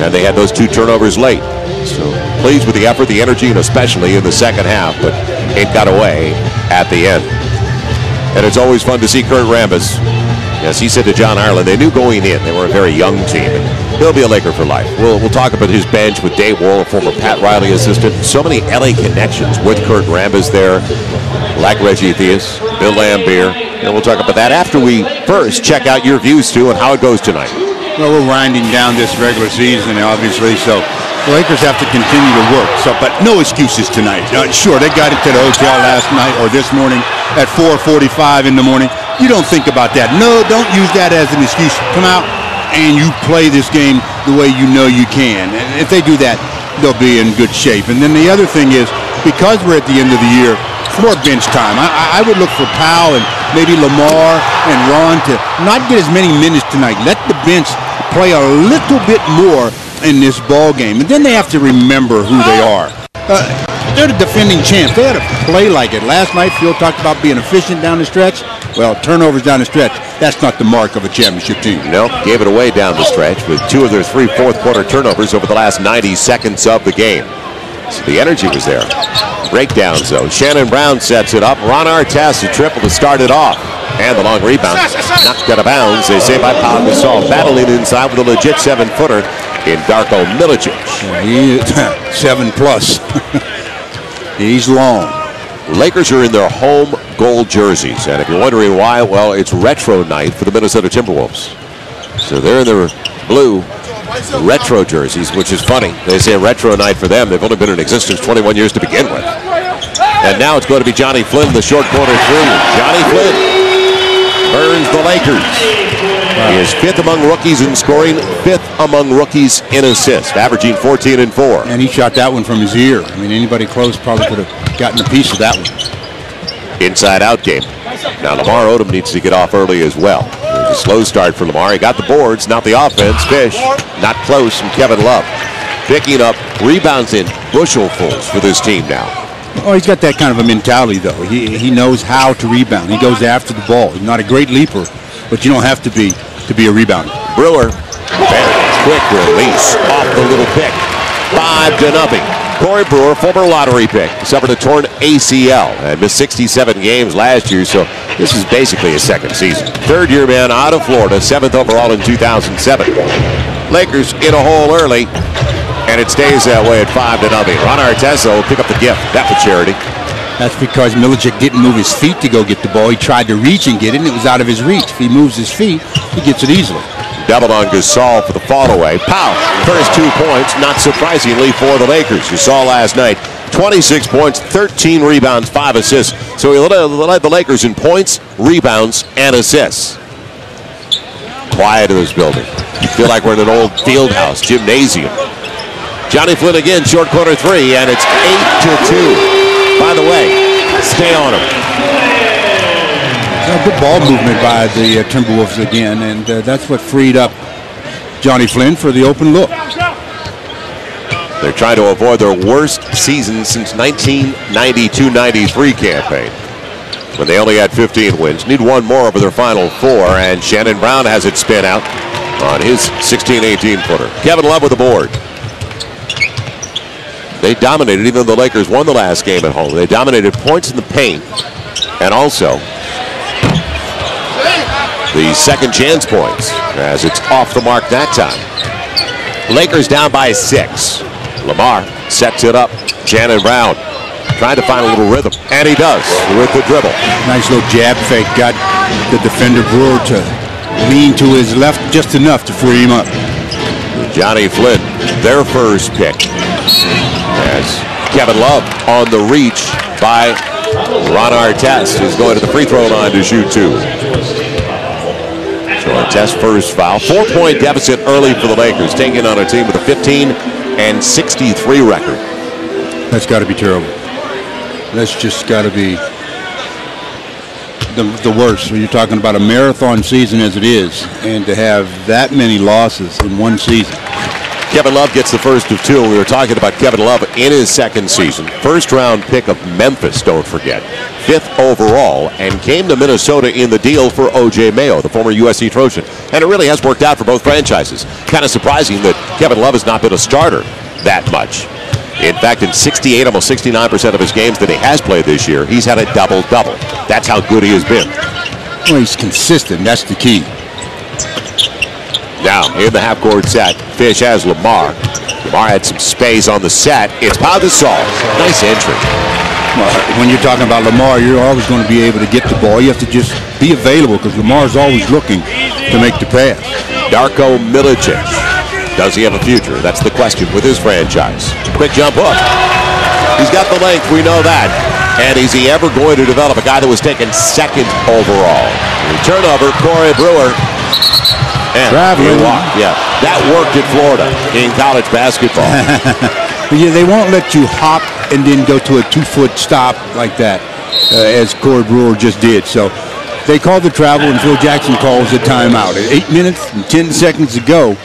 and they had those 2 turnovers late. So pleased with the effort, the energy, and especially in the second half, but it got away at the end. And it's always fun to see Kurt Rambis. Yes, he said to John Ireland, they knew going in they were a very young team, and he'll be a Laker for life. We'll talk about his bench with Dave Worrell, a former Pat Riley assistant. So many LA connections with Kurt Rambis there, like Reggie Theus, Bill Laimbeer, and we'll talk about that after we first check out your views, too, and how it goes tonight. Well, we're winding down this regular season, obviously, so the Lakers have to continue to work. But no excuses tonight. Sure, they got into the hotel last night or this morning at 4:45 in the morning. You don't think about that. No, don't use that as an excuse. Come out and you play this game the way you know you can. And if they do that, they'll be in good shape. And then the other thing is, because we're at the end of the year, it's more bench time. I would look for Powell and maybe Lamar and Ron to not get as many minutes tonight. Let the bench play a little bit more in this ball game. And then they have to remember who they are. They're the defending champs. They had to play like it. Last night, Phil talked about being efficient down the stretch. Well, turnovers down the stretch, that's not the mark of a championship team. Nope, gave it away down the stretch with 2 of their 3 fourth-quarter turnovers over the last 90 seconds of the game. So the energy was there. Breakdowns, though. Shannon Brown sets it up. Ron Artest, a triple to start it off. And the long rebound knocked out of bounds, they say, by Pau Gasol. Battling inside with a legit 7-footer in Darko Milicic. Yeah, he is 7+. He's long. Lakers are in their home gold jerseys. And if you're wondering why, well, it's retro night for the Minnesota Timberwolves. So they're in their blue retro jerseys, which is funny. They say retro night for them. They've only been in existence 21 years to begin with. And now it's going to be Johnny Flynn, the short corner 3. Johnny Flynn burns the Lakers. He is 5th among rookies in scoring, 5th among rookies in assists, averaging 14 and 4. And he shot that one from his ear. I mean, anybody close probably could have gotten a piece of that one. Inside-out game. Now Lamar Odom needs to get off early as well. It was a slow start for Lamar. He got the boards, not the offense. Fish, not close from Kevin Love. Picking up rebounds in bushelfuls for this team now. Oh, he's got that kind of a mentality, though. He knows how to rebound. He goes after the ball. He's not a great leaper, but you don't have to be a rebounder. Brewer, quick release off the little pick. 5-0. Corey Brewer, former lottery pick, suffered a torn ACL and missed 67 games last year, so this is basically his second season. Third-year man out of Florida, 7th overall in 2007. Lakers in a hole early, and it stays that way at 5-0. Ron Artest will pick up the gift. That's for charity. That's because Milicic didn't move his feet to go get the ball. He tried to reach and get it, and it was out of his reach. If he moves his feet, he gets it easily. Double on Gasol for the fall away. Powell, first 2 points, not surprisingly for the Lakers. You saw last night, 26 points, 13 rebounds, 5 assists. So he led the Lakers in points, rebounds, and assists. Quiet in this building. You feel like we're in an old field house, gymnasium. Johnny Flynn again, short corner 3, and it's 8-2. By the way, stay on him. Good ball movement by the Timberwolves again, and that's what freed up Johnny Flynn for the open look. They're trying to avoid their worst season since 1992-93 campaign, when they only had 15 wins. Need one more over their final 4, and Shannon Brown has it spin out on his 16-18 footer. Kevin Love with the board. They dominated, even though the Lakers won the last game at home. They dominated points in the paint, and also the second chance points, as it's off the mark that time. Lakers down by 6. Lamar sets it up. Shannon Brown trying to find a little rhythm, and he does with the dribble. Nice little jab fake. Got the defender Brewer to lean to his left just enough to free him up. Johnny Flynn, their first pick, as Kevin Love on the reach by Ron Artest, who's going to the free throw line to shoot 2. So Artest's first foul. 4-point deficit early for the Lakers, taking on a team with a 15-63 record. That's got to be terrible. That's just got to be the worst. When you're talking about a marathon season as it is, and to have that many losses in one season. Kevin Love gets the first of 2. We were talking about Kevin Love in his second season. First round pick of Memphis, don't forget. 5th overall, and came to Minnesota in the deal for O.J. Mayo, the former USC Trojan. And it really has worked out for both franchises. Kind of surprising that Kevin Love has not been a starter that much. In fact, in 68, almost 69% of his games that he has played this year, he's had a double-double. That's how good he has been. Well, he's consistent. That's the key. Now, in the half-court set, Fish has Lamar. Lamar had some space on the set. It's Pau Gasol. Nice entry. Well, when you're talking about Lamar, you're always going to be able to get the ball. You have to just be available because Lamar's always looking to make the pass. Darko Milicic. Does he have a future? That's the question with his franchise. Quick jump hook. He's got the length. We know that. And is he ever going to develop a guy that was taken 2nd overall? Turnover, Corey Brewer. And traveling. Yeah, that worked in Florida in college basketball. Yeah, they won't let you hop and then go to a 2-foot stop like that, as Corey Brewer just did. So they called the travel, and Phil Jackson calls a timeout. At 8 minutes and 10 seconds to go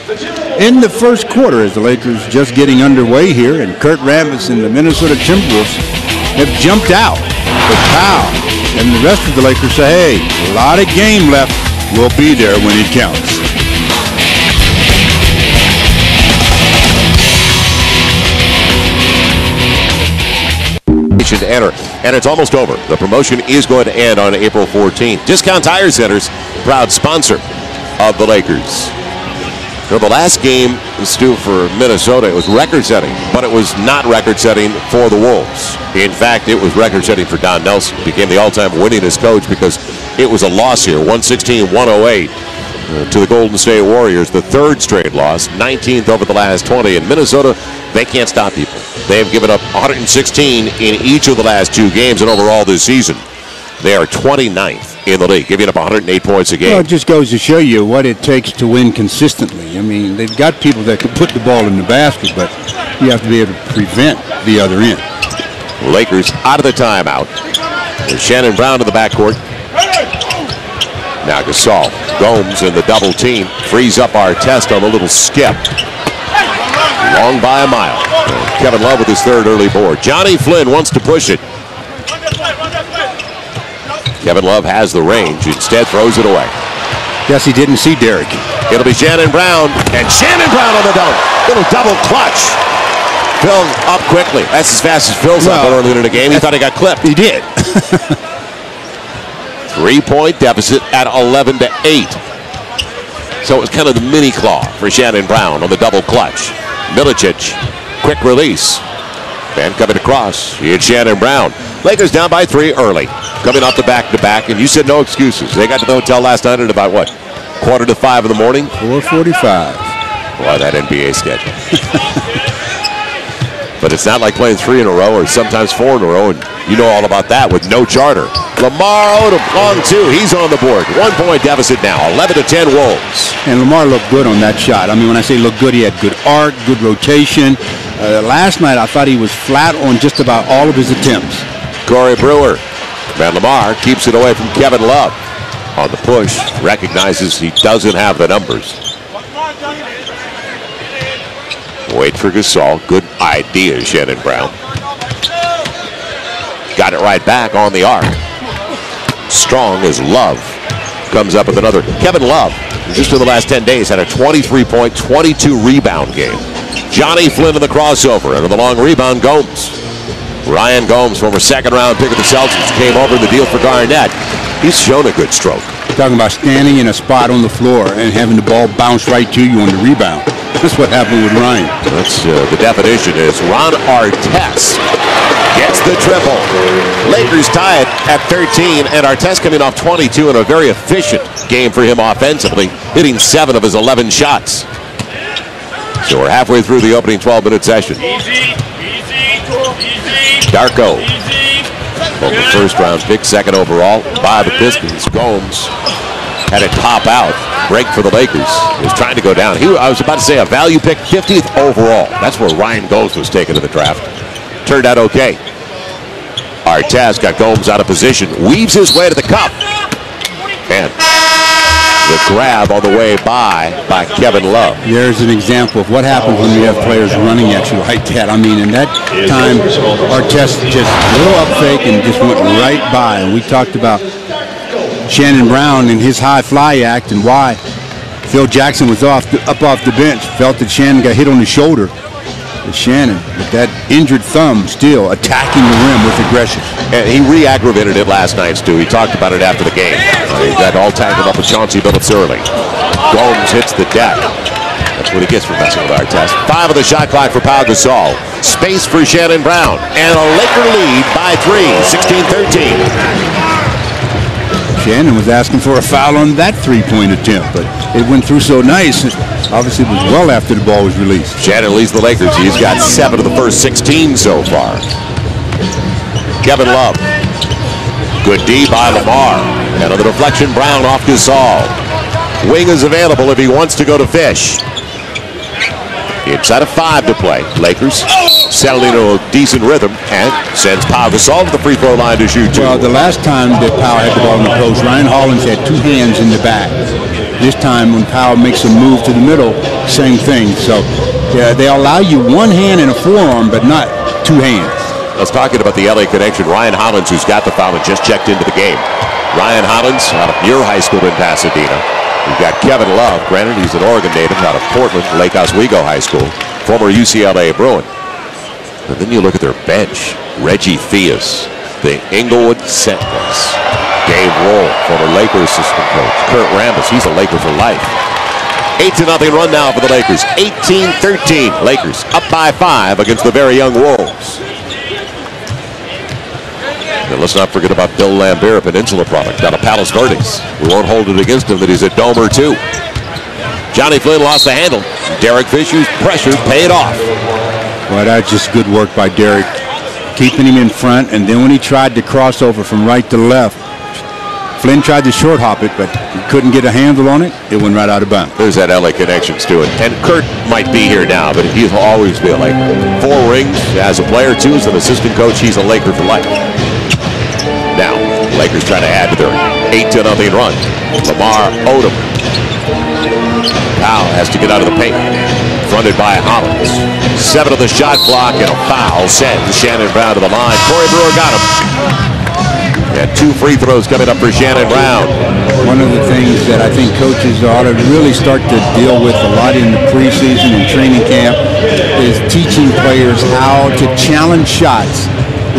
in the first quarter, as the Lakers just getting underway here, and Kurt Rambis and the Minnesota Timberwolves have jumped out. But Powell and the rest of the Lakers say, hey, a lot of game left. We'll be there when it counts. To enter, and it's almost over. The promotion is going to end on April 14th. Discount Tire Centers, proud sponsor of the Lakers. Now, the last game, Stu, for Minnesota, it was record-setting, but it was not record-setting for the Wolves. In fact, it was record-setting for Don Nelson. Became the all-time winningest coach because it was a loss here, 116-108 to the Golden State Warriors. The 3rd straight loss, 19th over the last 20. In Minnesota, they can't stop people. They have given up 116 in each of the last 2 games, and overall this season, they are 29th in the league, giving up 108 points a game. Well, it just goes to show you what it takes to win consistently. I mean, they've got people that can put the ball in the basket, but you have to be able to prevent the other end. Lakers out of the timeout. There's Shannon Brown in the backcourt. Now Gasol, Gomes in the double team, frees up our test on a little skip. Long by a mile. Kevin Love with his 3rd early board. Johnny Flynn wants to push it. Kevin Love has the range, instead throws it away. Guess he didn't see Derek. It'll be Shannon Brown, and Shannon Brown on the dunk. Little double clutch. Phil up quickly. That's as fast as Phil's up earlier in the game. He thought he got clipped. He did. 3-point deficit at 11-8. So it was kind of the mini claw for Shannon Brown on the double clutch. Milicic, quick release. And coming across, it's Shannon Brown. Lakers down by 3 early. Coming off the back-to-back, and you said no excuses. They got to the hotel last night at about, what, 4:45 in the morning? 4:45. Boy, that NBA schedule. But it's not like playing 3 in a row or sometimes 4 in a row, and you know all about that with no charter. Lamar Odom, long 2. He's on the board. 1-point deficit now, 11-10 Wolves. And Lamar looked good on that shot. I mean, when I say look good, he had good arc, good rotation. Last night, I thought he was flat on just about all of his attempts. Corey Brewer. Man, Lamar keeps it away from Kevin Love. On the push, recognizes he doesn't have the numbers. Wait for Gasol. Good idea, Shannon Brown. Got it right back on the arc. Strong as Love comes up with another. Kevin Love, just in the last 10 days, had a 23-point, 22-rebound game. Johnny Flynn in the crossover, and on the long rebound, Gomes. Ryan Gomes, former 2nd-round pick of the Celtics, came over in the deal for Garnett. He's shown a good stroke. Talking about standing in a spot on the floor and having the ball bounce right to you on the rebound. That's what happened with Ryan. That's the definition is Ron Artest gets the triple. Lakers tie it at 13, and Artest coming off 22 in a very efficient game for him offensively, hitting 7 of his 11 shots. So we're halfway through the opening 12-minute session. Darko, the 1st-round pick, 2nd overall by the Pistons. Gomes had it pop out. Break for the Lakers. He was trying to go down. I was about to say a value pick, 50th overall. That's where Ryan Gomes was taken in the draft. Turned out okay. Artest got Gomes out of position. Weaves his way to the cup. And The grab on the way by Kevin Love. There's an example of what happens when you have players running at you like that. I mean, in that time, Artest just blew up fake and just went right by. And we talked about Shannon Brown and his high fly act and why Phil Jackson was up off the bench, felt that Shannon got hit on the shoulder. But Shannon, with that injured thumb, still attacking the rim with aggression. And he re-aggravated it last night, Stu. He talked about it after the game. He got all tangled up with Chauncey Billups early. Gomes hits the deck. That's what he gets for messing with Artest. 5 on the shot clock for Pau Gasol. Space for Shannon Brown. And a Laker lead by 3, 16-13. Shannon was asking for a foul on that three-point attempt, but it went through so nice. Obviously, it was well after the ball was released. Shannon leads the Lakers. He's got 7 of the first 16 so far. Kevin Love. Good D by Lamar. And on the deflection, Brown off Gasol. Wing is available if he wants to go to Fish. Inside of 5 to play. Lakers settling into a decent rhythm and sends Pau Gasol to the free throw line to shoot 2. Well, the last time that Pau had the ball in the post, Ryan Hollins had 2 hands in the back. This time when Pau makes a move to the middle, same thing. So yeah, they allow you 1 hand and a forearm, but not 2 hands. I was talking about the LA connection. Ryan Hollins, who's got the foul and just checked into the game. Ryan Hollins out of your high school in Pasadena. We've got Kevin Love. Granted, he's an Oregon native out of Portland, Lake Oswego High School, former UCLA Bruin. But then you look at their bench. Reggie Theus, the Inglewood Sentinels. Dave Roll, former Lakers assistant coach. Kurt Rambis, he's a Laker for life. 8-0 run now for the Lakers. 18-13. Lakers up by 5 against the very young Wolves. And let's not forget about Bill Lambert, a Peninsula product out of Palos Verdes. We won't hold it against him that he's a Domer too. Johnny Flynn lost the handle. Derek Fisher's pressure paid off. Well, that's just good work by Derek, keeping him in front. And then when he tried to cross over from right to left, Flynn tried to short hop it, but he couldn't get a handle on it. It went right out of bounds. There's that LA connections to it. And Kurt might be here now, but he'll always be like 4 rings as a player, too, as an assistant coach. He's a Laker for life. Now, Lakers trying to add to their 8-0 run. Lamar Odom. Powell has to get out of the paint. Fronted by Hollins. 7 on the shot clock and a foul sends Shannon Brown to the line. Corey Brewer got him. And 2 free throws coming up for Shannon Brown. One of the things that I think coaches ought to really start to deal with a lot in the preseason and training camp is teaching players how to challenge shots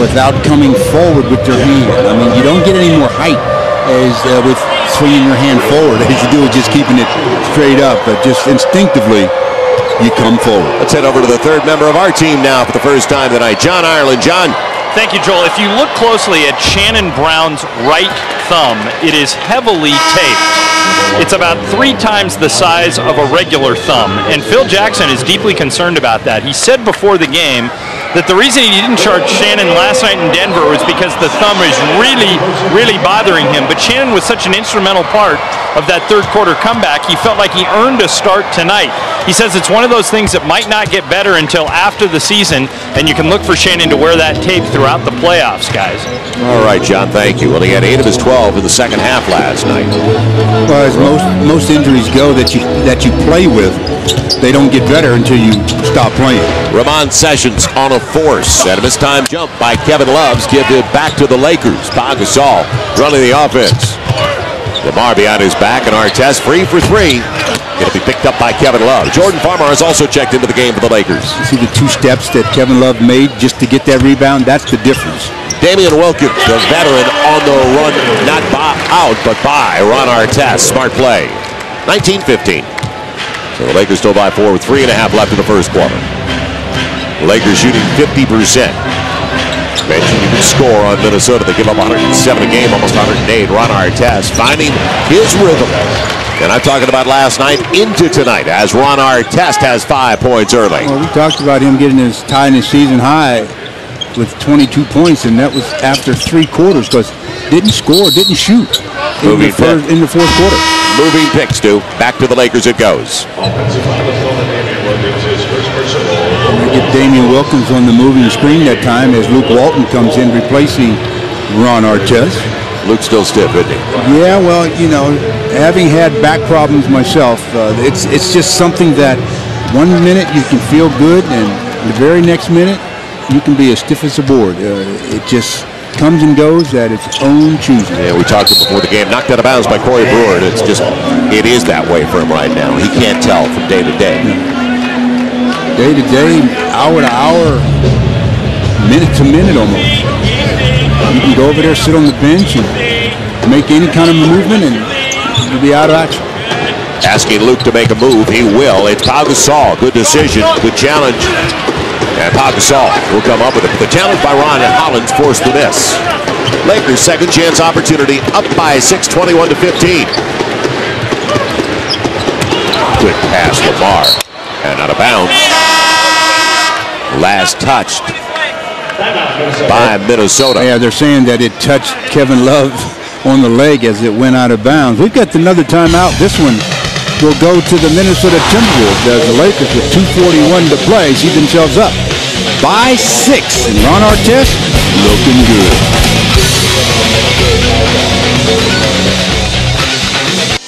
without coming forward with your hand. I mean, you don't get any more height as with swinging your hand forward as you do with just keeping it straight up, but just instinctively you come forward. Let's head over to the 3rd member of our team now for the first time tonight, John Ireland. John. Thank you, Joel. If you look closely at Shannon Brown's right thumb, it is heavily taped. It's about 3 times the size of a regular thumb, and Phil Jackson is deeply concerned about that. He said before the game that the reason he didn't charge Shannon last night in Denver was because the thumb is really bothering him. But Shannon was such an instrumental part of that 3rd quarter comeback, he felt like he earned a start tonight. He says it's one of those things that might not get better until after the season, and you can look for Shannon to wear that tape throughout the playoffs, guys. All right, John, thank you. Well, he had 8 of his 12 in the second half last night. Well, as most injuries go that you play with, they don't get better until you stop playing. Ramon Sessions on a force and a missed-time jump by Kevin Love gives it back to the Lakers. Pau Gasol running the offense. Lamar behind his back, and Artest free for 3. It'll be picked up by Kevin Love. Jordan Farmer has also checked into the game for the Lakers. You see the 2 steps that Kevin Love made just to get that rebound? That's the difference. Damian Wilkins, the veteran, on the run, not by out, but by Ron Artest. Smart play. 19-15. So the Lakers still by 4 with 3.5 left in the first quarter. The Lakers shooting 50%. Mentioned you can score on Minnesota. They give up 107 a game, almost 108. Ron Artest finding his rhythm. And I'm talking about last night into tonight as Ron Artest has 5 points early. Well, we talked about him getting tying his season high with 22 points, and that was after 3 quarters because didn't score, didn't shoot in the 4th quarter. Moving pick, Stu. Back to the Lakers it goes. We get Damian Wilkins on the moving screen that time as Luke Walton comes in replacing Ron Artest. Luke's still stiff, isn't he? Yeah, well, you know, having had back problems myself, it's just something that 1 minute you can feel good, and the very next minute you can be as stiff as a board. It just comes and goes at its own choosing. Yeah, we talked before the game. Knocked out of bounds by Corey Brewer, and it is that way for him right now. He can't tell from day to day. Day to day, hour to hour, minute to minute almost. You can go over there, sit on the bench, and make any kind of movement, and you'll be out of action. Asking Luke to make a move. He will. It's Pau Gasol. Good decision. Good challenge. And Pau Gasol will come up with it. The challenge by Ryan Hollins forced the miss. Lakers second chance opportunity, up by 6, 21-15. Quick pass, Lamar. And out of bounds. Last touched by Minnesota. Yeah, they're saying that it touched Kevin Love on the leg as it went out of bounds. We've got another timeout. This one will go to the Minnesota Timberwolves as the Lakers, with 2:41 to play, see themselves up by 6. And Ron Artest looking good.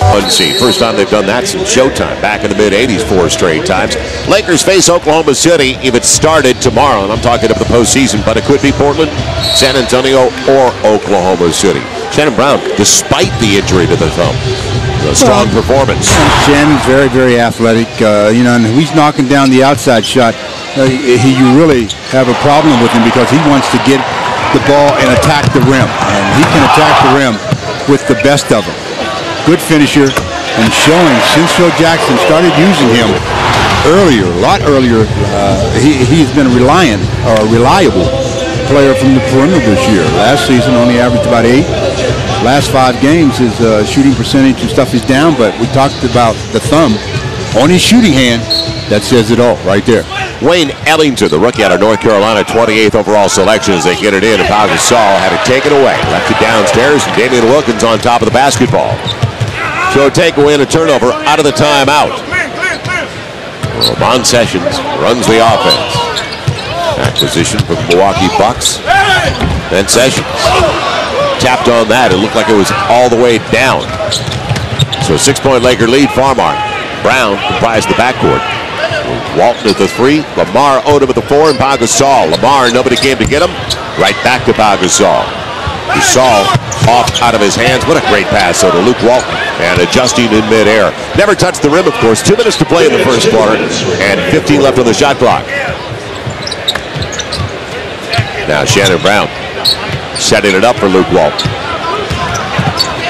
Unseen. First time they've done that since Showtime back in the mid-'80s, 4 straight times. Lakers face Oklahoma City if it started tomorrow, and I'm talking about the postseason, but it could be Portland, San Antonio, or Oklahoma City. Shannon Brown, despite the injury to the thumb, a strong performance. Shannon's very, very athletic, you know, and he's knocking down the outside shot. You really have a problem with him because he wants to get the ball and attack the rim, and he can attack the rim with the best of them. Good finisher, and showing since Phil Jackson started using him earlier, a lot earlier, he's been a reliable player from the perimeter this year. Last season only averaged about 8. Last 5 games, his shooting percentage and stuff is down, but we talked about the thumb on his shooting hand. That says it all right there. Wayne Ellington, the rookie out of North Carolina, 28th overall selection as they get it in. And Pau Gasol had it taken away. Left it downstairs, and Damian Wilkins on top of the basketball. So a takeaway and a turnover out of the timeout. Ramon Sessions runs the offense. Acquisition from the Milwaukee Bucks. Then Sessions tapped on that. It looked like it was all the way down. So a 6-point Laker lead, Farmar. Brown comprised the backcourt. Walton at the 3, Lamar Odom at the 4, and Pau Gasol. Lamar, nobody came to get him. Right back to Pau Gasol. Gasol off out of his hands. What a great pass to Luke Walton, and adjusting in midair. Never touched the rim, of course. 2 minutes to play in the first quarter, and 15 left on the shot clock. Now Shannon Brown setting it up for Luke Walton.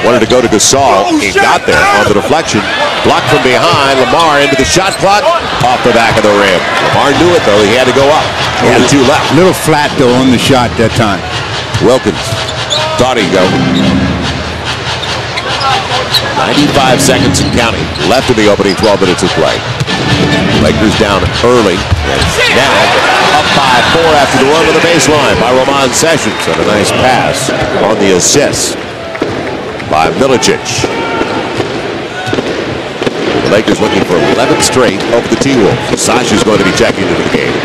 Wanted to go to Gasol. He got there on the deflection. Blocked from behind. Lamar into the shot clock. Off the back of the rim. Lamar knew it, though. He had to go up. He had 2 left. Little flat, though, on the shot that time. Wilkins thought he'd go. 95 seconds and counting left in the opening 12 minutes of play. Lakers down early. Now up by 4 after the run to the baseline by Ramon Sessions. And a nice pass on the assist by Milicic. The Lakers looking for 11 straight over the T-Wolves. Sasha's going to be checking into the game.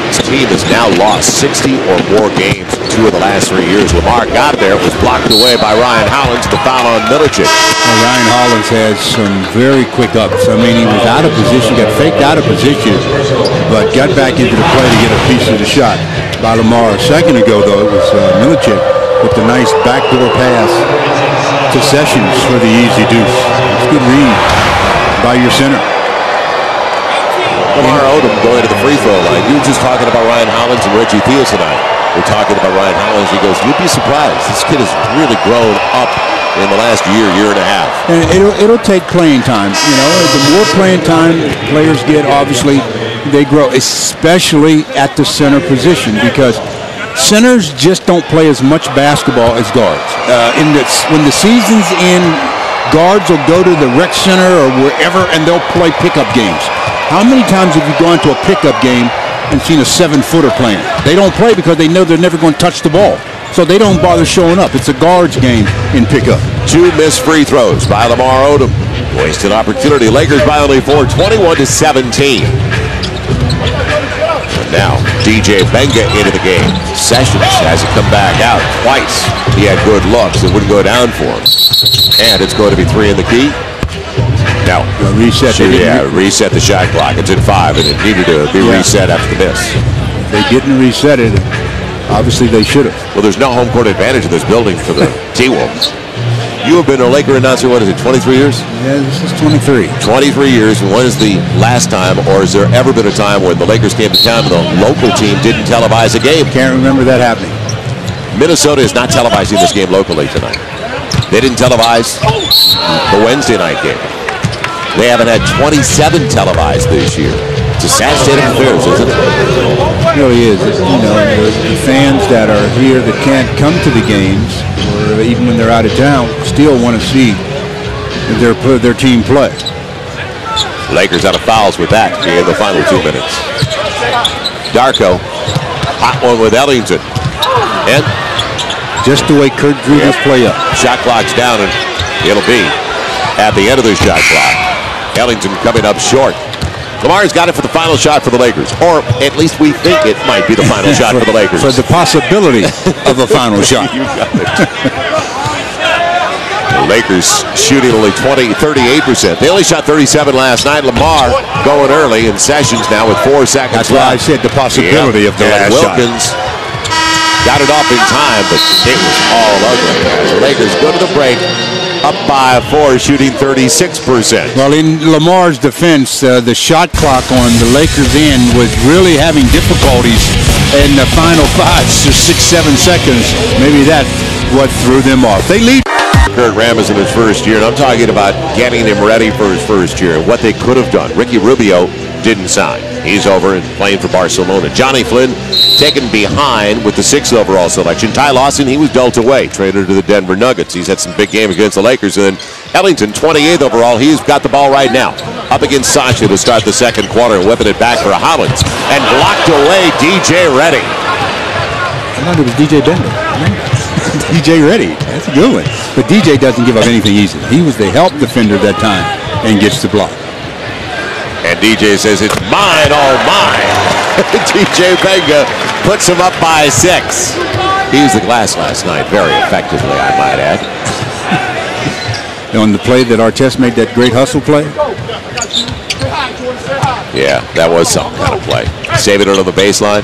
This team has now lost 60 or more games in 2 of the last 3 years. Lamar got there, was blocked away by Ryan Hollins. The foul on Milicic. Well, Ryan Hollins has some very quick ups. I mean, he was out of position, got faked out of position, but got back into the play to get a piece of the shot by Lamar. A second ago, though, it was Milicic with the nice backdoor pass to Sessions for the easy deuce. It's a good read by your center. Lamar Odom going to the free throw line. You were just talking about Ryan Hollins and Reggie Theus tonight. We're talking about Ryan Hollins. He goes, you'd be surprised. This kid has really grown up in the last year and a half. And it'll take playing time. You know, the more playing time players get, obviously, they grow, especially at the center position, because centers just don't play as much basketball as guards. When the season's in, guards will go to the rec center or wherever, and they'll play pickup games. How many times have you gone to a pickup game and seen a 7-footer playing? They don't play because they know they're never going to touch the ball. So they don't bother showing up. It's a guards game in pickup. 2 missed free throws by Lamar Odom. Wasted opportunity. Lakers by only 4, 21-17. Now, DJ Benga into the game. Sessions has it come back out twice. He had good looks. It wouldn't go down for him. And it's going to be 3 in the key. Now, reset. Reset the shot clock. It's at 5, and it needed to be reset after the miss. They didn't reset it. Obviously, they should have. Well, there's no home court advantage in this building for the T-Wolves. You have been a Laker announcer, what is it, 23 years? Yeah, this is 23. 23 years, and when is the last time, or has there ever been a time when the Lakers came to town and the local team didn't televise a game? Can't remember that happening. Minnesota is not televising this game locally tonight. They didn't televise the Wednesday night game. They haven't had 27 televised this year. It's a sad state of affairs, isn't it? It really is. The fans that are here that can't come to the games, or even when they're out of town, still want to see their team play. Lakers out of fouls with that in the final 2 minutes. Darko, hot one with Ellington. And just the way Kurt drew this play up. Shot clock's down, and it'll be at the end of the shot clock. Ellington coming up short. Lamar's got it for the final shot for the Lakers, or at least we think it might be the final shot for the Lakers. For the possibility of a final shot. You got it. The Lakers shooting only 38%. They only shot 37 last night. Lamar going early, and Sessions now with 4 seconds left. That's why I said the possibility of the last Wilkins shot. Got it off in time, but it was all ugly. The Lakers go to the break. Up by 4, shooting 36%. Well, in Lamar's defense, the shot clock on the Lakers' end was really having difficulties in the final 5 to 6, 7 seconds. Maybe that's what threw them off. They lead. Kurt Rambis in his first year, and I'm talking about getting him ready for his first year and what they could have done. Ricky Rubio didn't sign. He's over and playing for Barcelona. Johnny Flynn taken behind with the 6th overall selection. Ty Lawson, he was dealt away, traded to the Denver Nuggets. He's had some big games against the Lakers. And then Ellington, 28th overall, he's got the ball right now. Up against Sasha to start the second quarter and whipping it back for Hollins. And blocked away DJ Reddy. I thought it was DJ Bender. DJ Reddy. That's a good one. But DJ doesn't give up anything easy. He was the help defender that time and gets the block. And DJ says, it's mine, all mine. DJ Benga puts him up by 6. He used the glass last night very effectively, I might add. On the play that Artest made that great hustle play? Yeah, that was some kind of play. Saving it on the baseline.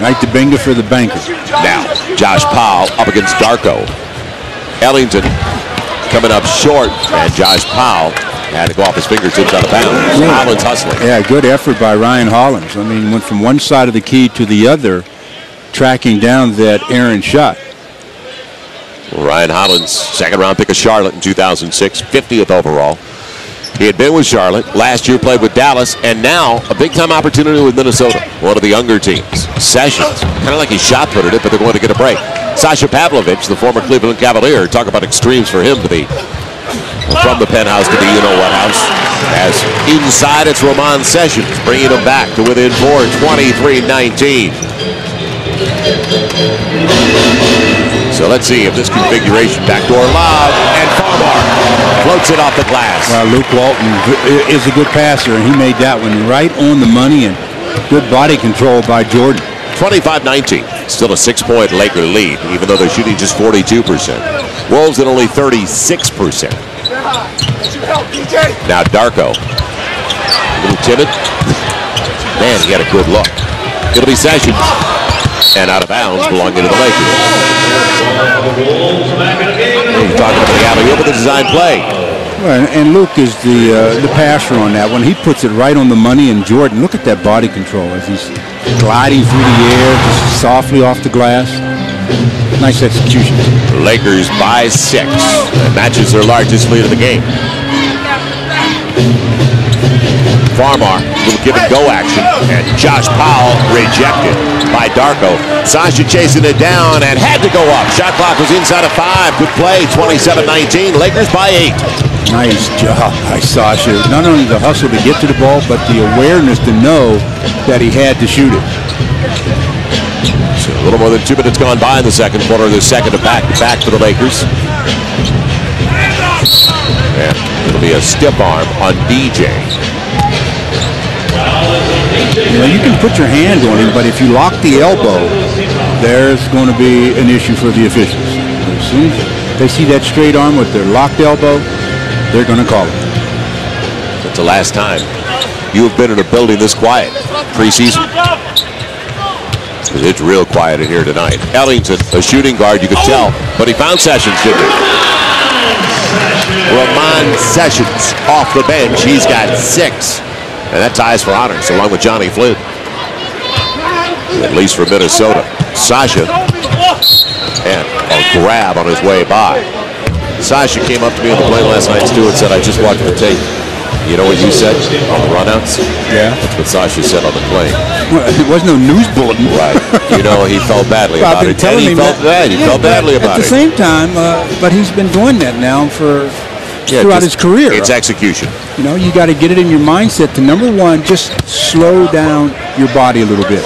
Right to Benga for the banker. Now, Josh Powell up against Darko. Ellington coming up short, and Josh Powell had to go off his fingertips out of bounds. Hollins hustling. Yeah, good effort by Ryan Hollins. I mean, went from one side of the key to the other, tracking down that errant shot. Well, Ryan Hollins, second-round pick of Charlotte in 2006, 50th overall. He had been with Charlotte. Last year played with Dallas, and now a big-time opportunity with Minnesota, one of the younger teams. Sessions, kind of like he shot-putted it, but they're going to get a break. Sasha Pavlovich, the former Cleveland Cavalier, talk about extremes for him to be from the penthouse to the you-know-what house. As inside, it's Roman Sessions, bringing him back to within 4, 23-19. So let's see if this configuration, backdoor lob, and Farmar floats it off the glass. Well, Luke Walton is a good passer, and he made that one right on the money, and good body control by Jordan. 25-19, still a 6-point Laker lead, even though they're shooting just 42%. Wolves at only 36%. Now Darko, a little timid. Man, he had a good look. It'll be Sessions. And out of bounds, belonging to the Lakers. Hey, talking about the alley-oop of the design play. Well, and Luke is the passer on that one. He puts it right on the money, and Jordan, look at that body control as he's gliding through the air, just softly off the glass. Nice execution. Lakers by 6. That matches their largest lead of the game. Farmar, little give and go action, and Josh Powell rejected by Darko. Sasha chasing it down and had to go up. Shot clock was inside of 5. Good play, 27-19. Lakers by 8. Nice job by Sasha. Not only the hustle to get to the ball, but the awareness to know that he had to shoot it. So a little more than 2 minutes gone by in the second quarter. The second to back for the Lakers. And it'll be a stiff arm on DJ. You know, you can put your hand on him, but if you lock the elbow, there's going to be an issue for the officials. As soon as they see that straight arm with their locked elbow, they're going to call it. That's the last time you have been in a building this quiet preseason. It's real quiet in here tonight. Ellington, a shooting guard, you could tell, but he found Sessions, didn't he? Ramon Sessions off the bench. He's got 6. And that ties for honors along with Johnny Flynn. At least for Minnesota. Sasha. And a grab on his way by. Sasha came up to me on the plane last night, Stu, and said, I just watched the tape. You know what you said on the runouts? Yeah. That's what Sasha said on the plane. Well, it wasn't no news bulletin. Right. You know, he felt badly about it. And he felt bad. He felt badly about it. At the same time, but he's been doing that now throughout his career. It's execution. You know, you got to get it in your mindset to, number one, just slow down your body a little bit.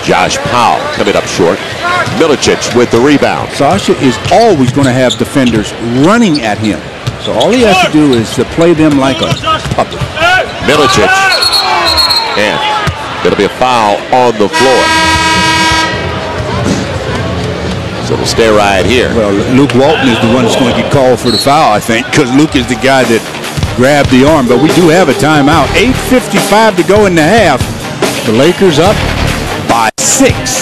Josh Powell coming up short. Milicic with the rebound. Sasha is always going to have defenders running at him. So all he has to do is to play them like a puppet. Milicic. And it'll be a foul on the floor. So we'll stay right here. Well, Luke Walton is the one that's going to get called for the foul, I think, because Luke is the guy that grabbed the arm. But we do have a timeout. 8:55 to go in the half. The Lakers up by 6.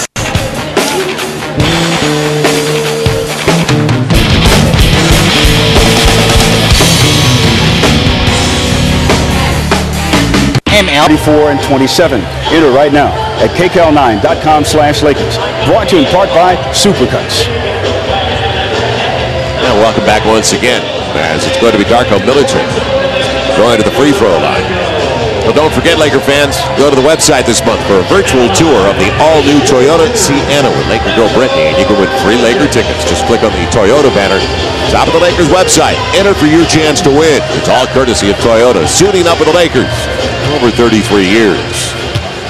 Before and 27. Enter right now at kcal9.com/Lakers. Brought to you in part by Supercuts. Now welcome back once again, as it's going to be Darko Milicic going to the free throw line. Well, don't forget, Laker fans, go to the website this month for a virtual tour of the all-new Toyota Sienna with Laker girl Brittany, and you can win free Laker tickets. Just click on the Toyota banner, top of the Lakers website. Enter for your chance to win. It's all courtesy of Toyota, suiting up with the Lakers over 33 years.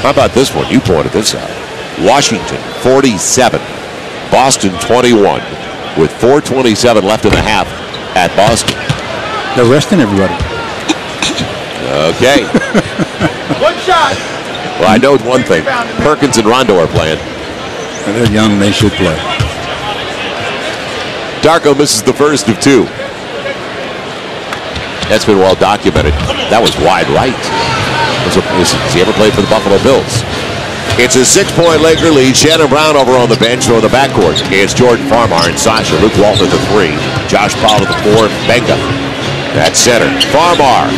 How about this one? You pointed this out. Washington 47, Boston 21, with 4:27 left in the half at Boston. They're resting everybody. Okay. One shot. Well, I know one thing. Perkins and Rondo are playing. Well, they're young. They should play. Darko misses the first of 2. That's been well documented. That was wide right. Has he ever played for the Buffalo Bills? It's a 6-point Laker lead. Shannon Brown over on the bench or in the backcourt against Jordan Farmar and Sasha. Luke Walton at the 3. Josh Powell at the 4. Benga at center. Farmar.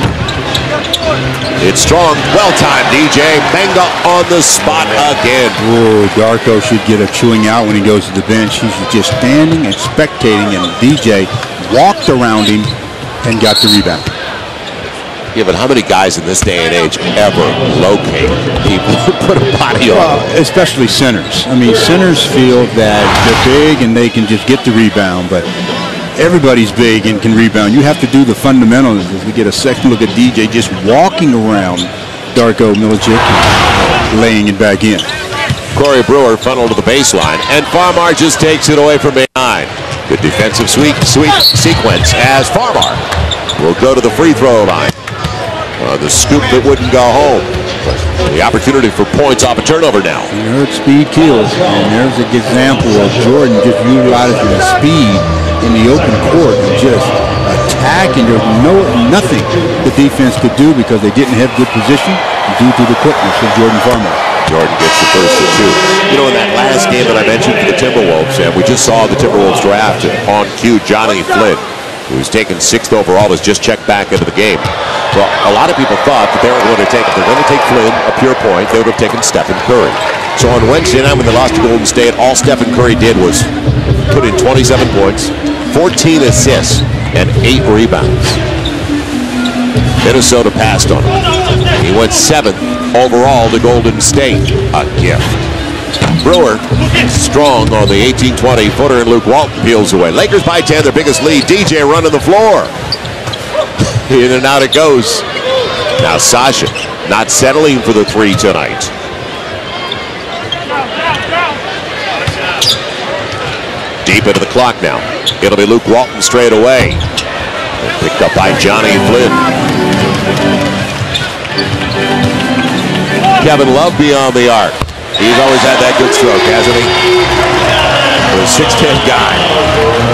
It's strong. Well-timed, DJ. Benga on the spot again. Oh, Darko should get a chewing out when he goes to the bench. He's just standing and spectating, and DJ walked around him and got the rebound. Yeah, but how many guys in this day and age ever locate people who put a body on? Well, especially centers. I mean, centers feel that they're big and they can just get the rebound, but everybody's big and can rebound. You have to do the fundamentals. As we get a second look at DJ just walking around Darko Milicic, laying it back in. Corey Brewer funneled to the baseline, and Farmar just takes it away from behind. Good defensive sweep sequence as Farmar will go to the free throw line. The scoop that wouldn't go home. The opportunity for points off a turnover now. You heard speed kills, and there's an example of Jordan just utilizing the speed in the open court and just attacking. There's nothing the defense could do because they didn't have good position due to the quickness of Jordan Farmar. Jordan gets the first of 2. You know, in that last game that I mentioned for the Timberwolves, and we just saw the Timberwolves draft on cue Johnny Flynn, who's taken 6th overall, has just checked back into the game. Well, a lot of people thought that they were going to take, if they're going to take Flynn, a pure point, they would have taken Stephen Curry. So on Wednesday night when they lost to Golden State, all Stephen Curry did was put in 27 points, 14 assists, and 8 rebounds. Minnesota passed on him. He went 7th overall to Golden State. A gift. Brewer strong on the 18-20 footer, and Luke Walton peels away. Lakers by 10, their biggest lead. DJ running the floor. In and out it goes. Now Sasha not settling for the 3 tonight. Deep into the clock now. It'll be Luke Walton straight away. Picked up by Johnny Flynn. Kevin Love beyond the arc. He's always had that good stroke, hasn't he? For a 6'10 guy.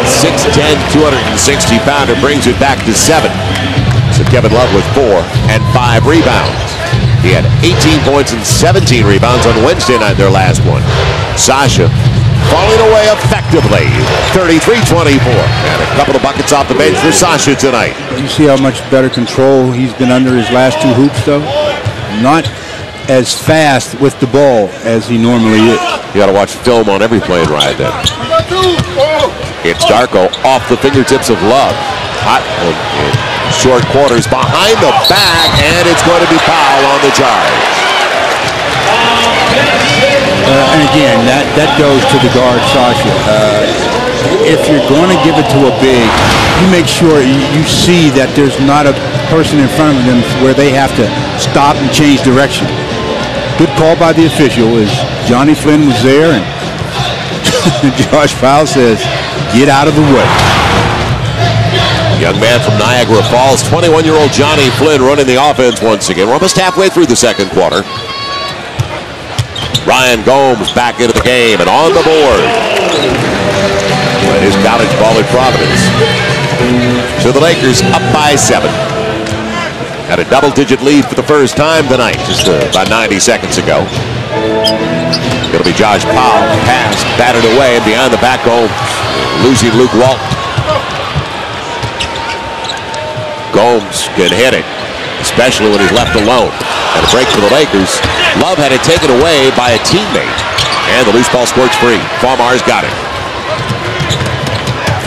6'10", 260-pounder brings it back to 7. So Kevin Love with 4 and 5 rebounds. He had 18 points and 17 rebounds on Wednesday night, their last one. Sasha falling away effectively, 33-24. And a couple of buckets off the bench for Sasha tonight. You see how much better control he's been under his last 2 hoops, though? Not as fast with the ball as he normally is. You got to watch film on every plane ride then. It's Darko off the fingertips of Love. Hot in short quarters behind the back, and it's going to be foul on the charge. And again, that goes to the guard, Sasha. If you're going to give it to a big, you make sure you see that there's not a person in front of them where they have to stop and change direction. Good call by the official as Johnny Flynn was there, and Josh Powell says, get out of the way. Young man from Niagara Falls, 21-year-old Johnny Flynn running the offense once again. We're almost halfway through the second quarter. Ryan Gomes back into the game and on the board. His college ball at Providence. So the Lakers up by 7. Had a double-digit lead for the first time tonight, just about 90 seconds ago. It'll be Josh Powell, pass, batted away, and behind the back goal, losing Luke Walton. Gomes can hit it, especially when he's left alone. And a break for the Lakers. Love had it taken away by a teammate. And the loose ball squirts free. Farmar's got it.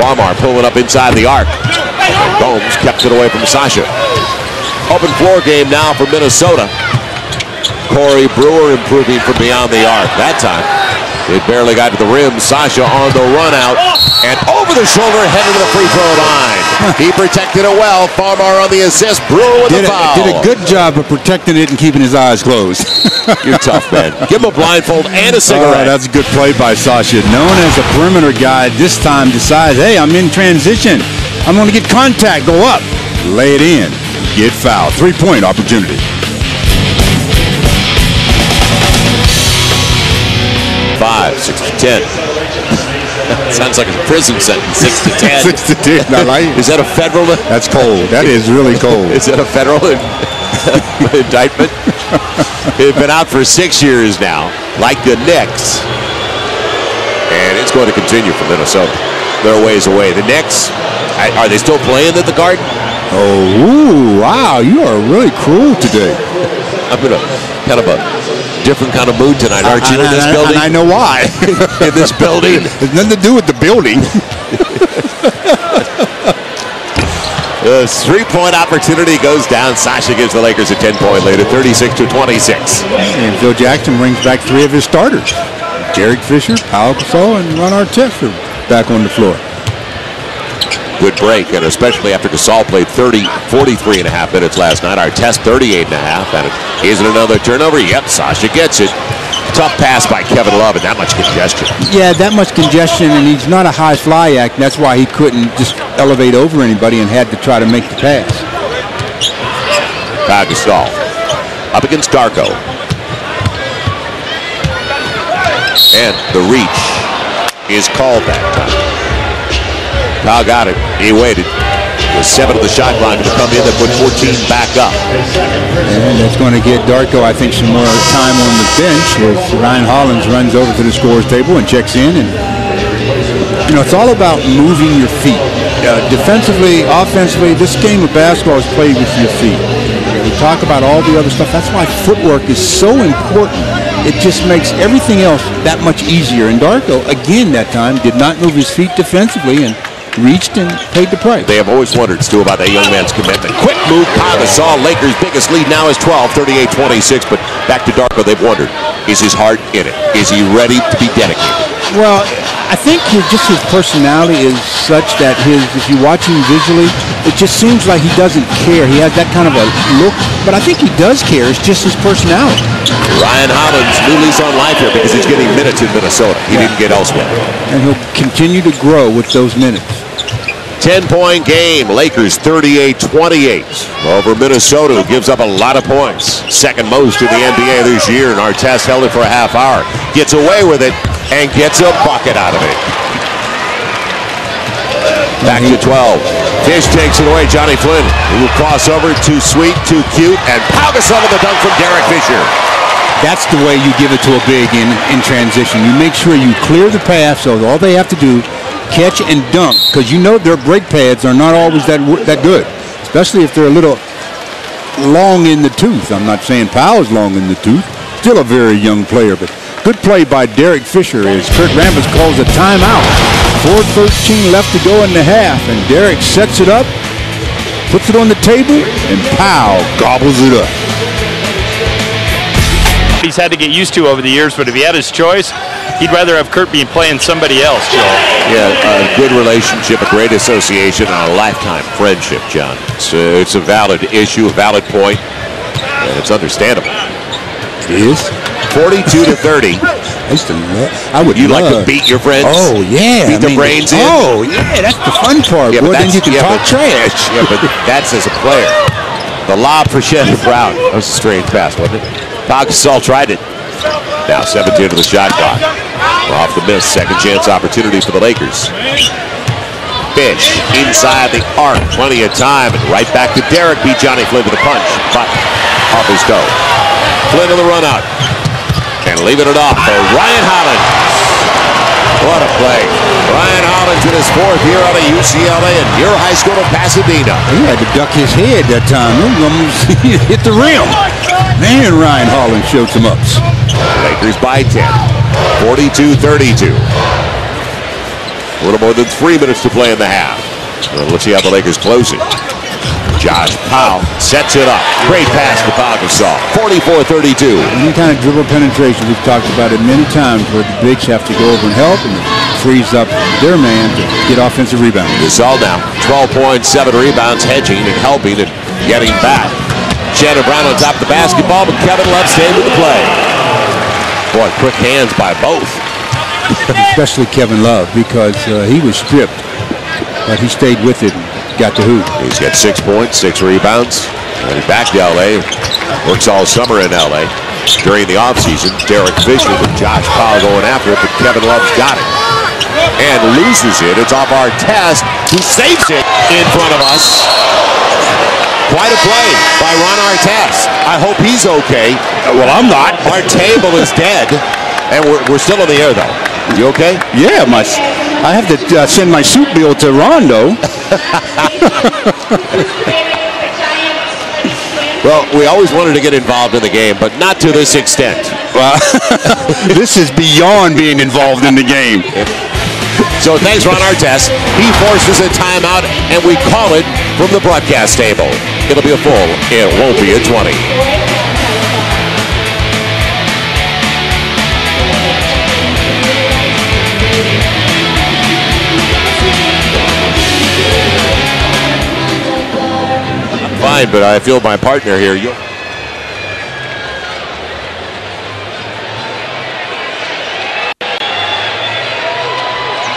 Farmar pulling up inside the arc. And Gomes kept it away from Sasha. Open floor game now for Minnesota. Corey Brewer improving from beyond the arc. That time, it barely got to the rim. Sasha on the run out. And over the shoulder, headed to the free throw line. He protected it well. Farmar on the assist. Brewer with the foul. Did a good job of protecting it and keeping his eyes closed. You're tough, man. Give him a blindfold and a cigarette. That's a good play by Sasha. Known as a perimeter guy, this time decides, hey, I'm in transition. I'm going to get contact. Go up. Lay it in. Get fouled. 3-point opportunity. 5, 6 to 10. Sounds like a prison sentence. 6 to 10. 6 to 10. I like it. Is that a federal? That's cold. That is really cold. Is that a federal indictment? They've been out for 6 years now, like the Knicks. And it's going to continue for Minnesota. They're a ways away. The Knicks, are they still playing at the Garden? Oh, ooh, wow. You are really cruel today. I'm in a kind of a different kind of mood tonight, aren't you, in this building? And I know why. In this building. There's nothing to do with the building. The 3-point opportunity goes down. Sasha gives the Lakers a 10-point lead at 36-26. And Phil Jackson brings back 3 of his starters. Derek Fisher, Paul Gasol, and Ron Artest are back on the floor. Good break, and especially after Gasol played 43.5 minutes last night. Artest 38.5, and isn't another turnover? Yep, Sasha gets it. Tough pass by Kevin Love, and that much congestion. Yeah, that much congestion, and he's not a high fly act. That's why he couldn't just elevate over anybody and had to try to make the pass. Pau Gasol up against Darko. And the reach is called that time. Pau got it. He waited. With 7 of the shot clock to come in that put 14 back up. And that's going to get Darko, I think, some more time on the bench as Ryan Hollins runs over to the scorer's table and checks in. And, you know, it's all about moving your feet. Defensively, offensively, this game of basketball is played with your feet. We talk about all the other stuff. That's why footwork is so important. It just makes everything else that much easier. And Darko, again that time, did not move his feet defensively and reached and paid the price. They have always wondered, Stu, about that young man's commitment. Quick move, Pau Gasol. Lakers' biggest lead now is 12, 38-26. But back to Darko, they've wondered, is his heart in it? Is he ready to be dedicated? Well, I think his personality is such that if you watch him visually, it just seems like he doesn't care. He has that kind of a look, but I think he does care. It's just his personality. Ryan Hollins, new lease on life here because he's getting minutes in Minnesota. He didn't get elsewhere. And he'll continue to grow with those minutes. 10-point game. Lakers 38-28 over Minnesota, who gives up a lot of points. second most in the NBA this year, and Artest held it for a half hour. Gets away with it and gets a bucket out of it. Back to 12. Tisch takes it away. Johnny Flynn. A little crossover. Too sweet, too cute. And Pau Gasol with the dunk from Derek Fisher. That's the way you give it to a big in transition. You make sure you clear the path so all they have to do, catch and dunk. Because you know their break pads are not always that good. Especially if they're a little long in the tooth. I'm not saying Pau is long in the tooth. Still a very young player. But good play by Derek Fisher as Kurt Rambis calls a timeout. 4:13 left to go in the half, and Derek sets it up, puts it on the table, and Pau gobbles it up. He's had to get used to over the years, but if he had his choice, he'd rather have Kurt be playing somebody else, Joel. Yeah, a good relationship, a great association, and a lifetime friendship, John. It's a valid issue, a valid point, and it's understandable. It is? 42-30. I would You like to beat your friends? Oh, yeah. Beat the brains in? Oh, yeah, that's the fun part. Yeah, boy, then you can talk trash. Yeah, but that's as a player. The lob for Shannon Brown. That was a strange pass, wasn't it? Pau Gasol tried it. Now 17 to the shot clock. Off the miss. Second chance opportunity for the Lakers. Fish inside the arc. Plenty of time. And right back to Derek. Beat Johnny Flynn with a punch. But off his toe. Flynn to the run out. And leaving it off for Ryan Hollins. What a play. Ryan Hollins in his fourth year out of UCLA and your high school of Pasadena. He had to duck his head that time. He almost hit the rim. Man, Ryan Hollins showed some ups. Lakers by 10. 42-32. A little more than 3 minutes to play in the half. Well, let's see how the Lakers close it. Josh Pau sets it up. Great pass to Pau Gasol. 44-32. Any kind of dribble penetration, we've talked about it many times, where the bigs have to go over and help, and it frees up their man to get offensive rebounds. Gasol now 12 points, 7 rebounds, hedging and helping and getting back. Shannon Brown on top of the basketball, but Kevin Love stayed with the play. Boy, quick hands by both. Especially Kevin Love, because he was stripped, but he stayed with it. Got the hoop. He's got 6 points, 6 rebounds. And he's back to L.A. Works all summer in L.A. During the offseason, Derek Fisher with Josh Pau going after it, but Kevin Love's got it. And loses it. It's off Artest, who saves it in front of us. Quite a play by Ron Artest. I hope he's okay. Well, I'm not. Our table is dead, and we're still in the air, though. You okay? Yeah, I have to send my soup bill to Rondo. Well, we always wanted to get involved in the game, but not to this extent. Well, this is beyond being involved in the game. So thanks, Ron Artest. He forces a timeout, and we call it from the broadcast table. It'll be a full. It won't be a 20. Fine, but I feel my partner here.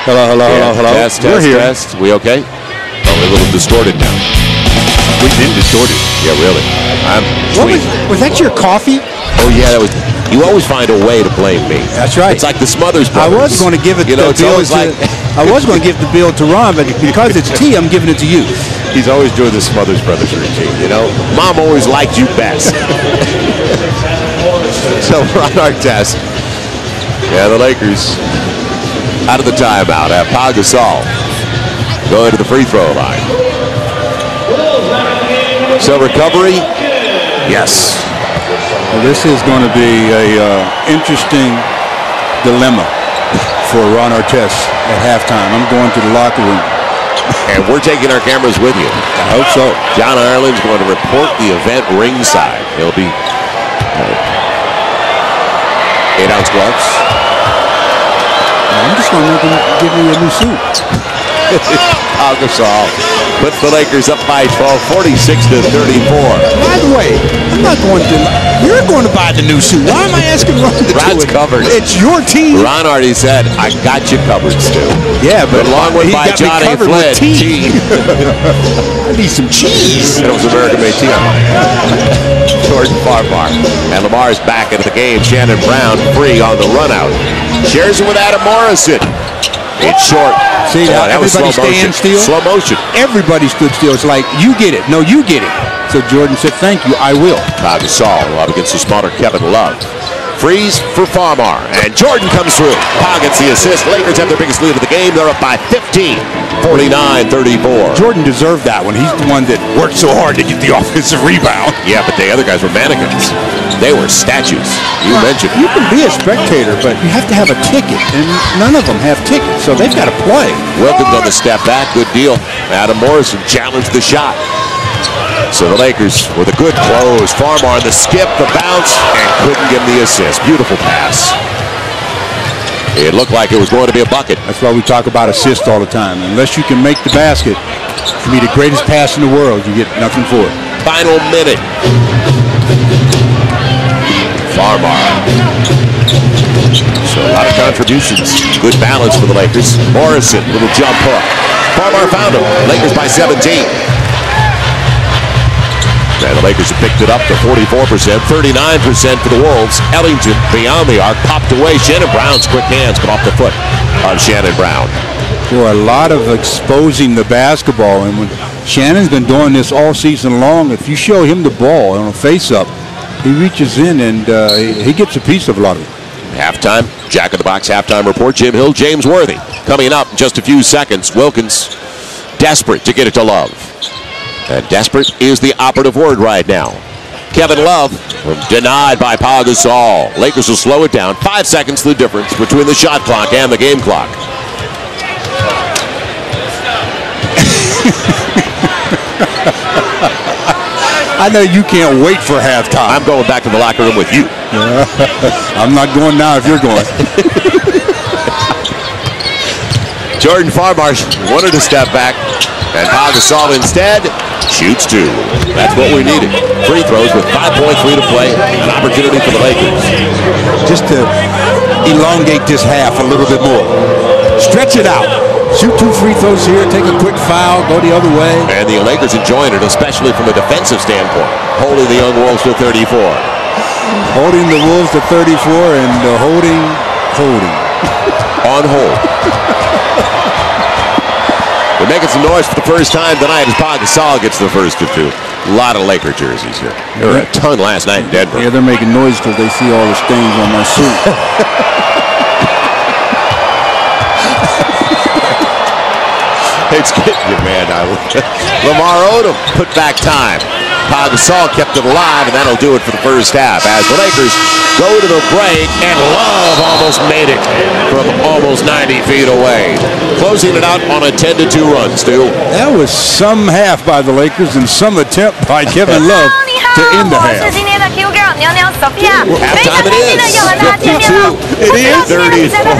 Hello. Test. We're here. Test. We okay? Probably a little distorted now. We've been distorted. Yeah, really. Was that your coffee? Oh, yeah, that was. You always find a way to blame me. That's right. It's like the Smothers I Brothers. was going to give it it's always like I was going to give the bill to Ron, but because it's tea, I'm giving it to you. He's always doing the Smothers Brothers routine, you know? Mom always liked you best. So, Ron Artest. Yeah, the Lakers out of the timeout have Pau Gasol going to the free throw line. So, recovery? Yes. Well, this is going to be a interesting dilemma for Ron Artest at halftime. I'm going to the locker room. And we're taking our cameras with you. I hope so. John Ireland's going to report the event ringside. He'll be 8-ounce gloves. I'm just going to give you a new suit. Pau Gasol puts the Lakers up by 12, 46-34. By the way, I'm not going to. You're going to buy the new suit. Why am I asking Ron to do it? Ron's covered. It's your team. Ron already said, I got you covered, Stu. Yeah, but the long one by Johnny Flynn. I need some cheese. It was American-made tea on mine. So Jordan Farmar. And Lamar's back into the game. Shannon Brown free on the run out. Shares it with Adam Morrison. It's short. See, that was everybody stand still. Slow motion. Everybody stood still. It's like, you get it. No, you get it. So Jordan said, thank you, I will. Pau Gasol up against the smaller Kevin Love. Freeze for Farmar, and Jordan comes through. Pau gets the assist. Lakers have their biggest lead of the game. They're up by 15, 49-34. Jordan deserved that one. He's the one that worked so hard to get the offensive rebound. Yeah, but the other guys were mannequins. They were statues. You mentioned. You can be a spectator, but you have to have a ticket, and none of them have tickets, so they've got to play. Wilkins on the step back. Good deal. Adam Morrison challenged the shot. So the Lakers with a good close. Farmar on the skip, the bounce, and couldn't give the assist. Beautiful pass. It looked like it was going to be a bucket. That's why we talk about assists all the time. Unless you can make the basket, it can be the greatest pass in the world. You get nothing for it. Final minute. Farmar. So a lot of contributions. Good balance for the Lakers. Morrison, little jump hook. Farmar found him. Lakers by 17. And the Lakers have picked it up to 44%, 39% for the Wolves. Ellington beyond the arc, popped away. Shannon Brown's quick hands come off the foot on Shannon Brown. For a lot of exposing the basketball, and when Shannon's been doing this all season long, if you show him the ball on a face-up, he reaches in and he gets a piece of a lot of it. Halftime, Jack in the Box halftime report. Jim Hill, James Worthy. Coming up in just a few seconds. Wilkins desperate to get it to Love. And desperate is the operative word right now. Kevin Love denied by Pau Gasol. Lakers will slow it down. 5 seconds the difference between the shot clock and the game clock. I know you can't wait for halftime. I'm going back to the locker room with you. I'm not going now if you're going. Jordan Farmar wanted to step back, and Pau Gasol instead shoots two. That's what we needed. Free throws with 5.3 to play. An opportunity for the Lakers. Just to elongate this half a little bit more. Stretch it out. Shoot 2 free throws here, take a quick foul, go the other way. And the Lakers enjoying it, especially from a defensive standpoint. Holding the young Wolves to 34. Holding the Wolves to 34 and holding. On hold. We're making some noise for the first time tonight as Pau Gasol gets the first of two. A lot of Laker jerseys here. There were a ton last night in Denver. Yeah, they're making noise because they see all the stains on my suit. It's getting you, man. Lamar Odom put back time. Pau Gasol kept it alive, and that'll do it for the first half. As the Lakers go to the break, and Love almost made it from almost 90 feet away. Closing it out on a 10-2 run, Stu. That was some half by the Lakers and some attempt by Kevin Love to end the half. Halftime it is. 52. It is? 34.